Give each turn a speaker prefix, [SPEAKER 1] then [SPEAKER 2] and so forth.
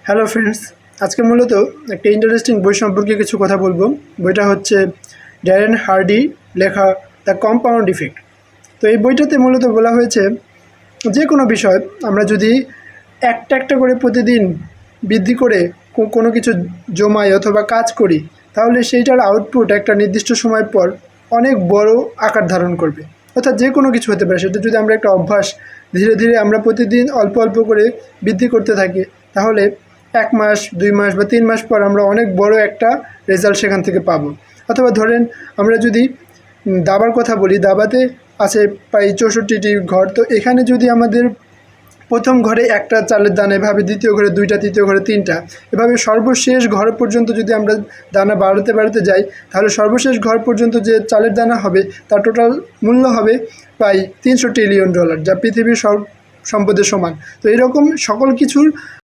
[SPEAKER 1] Hello friends, আজকে মূলত একটা ইন্টারেস্টিং বই সম্পর্কে কিছু কথা বলবো। বইটা হচ্ছে ড্যারেন হার্ডি লেখা দ্য কম্পাউন্ড ইফেক্ট। তো এই বইটাতে মূলত বলা হয়েছে যে কোনো বিষয় আমরা যদি একটা একটা করে প্রতিদিন বৃদ্ধি করে কোনো কিছু জমাই অথবা কাজ করি, তাহলে সেইটার আউটপুট একটা নির্দিষ্ট সময় পর অনেক বড় আকার ধারণ করবে। অর্থাৎ যে কোনো কিছু হতে পারে, সেটা যদি আমরা একটা অভ্যাস ধীরে ধীরে আমরা প্রতিদিন অল্প অল্প করে বৃদ্ধি করতে থাকি, তাহলে 1 মাস 2 মাস বা 3 মাস পর আমরা অনেক বড় একটা রেজাল্ট সেখান থেকে পাবো। অথবা ধরেন আমরা যদি দাবার কথা বলি, দাবাতে আছে প্রায় 64টি ঘর। তো এখানে যদি আমাদের প্রথম ঘরে একটা চালের দানা, এভাবে দ্বিতীয় ঘরে 2টা, তৃতীয় ঘরে 3টা, এভাবে সর্বশেষ ঘর পর্যন্ত যদি আমরা দানা বাড়াতে বাড়াতে যাই, তাহলে সর্বশেষ ঘর পর্যন্ত যে চালের দানা হবে তার টোটাল মূল্য হবে প্রায় $300 ট্রিলিয়ন, যা পৃথিবীর সব সম্পদের সমান। তো এরকম সকল কিছুর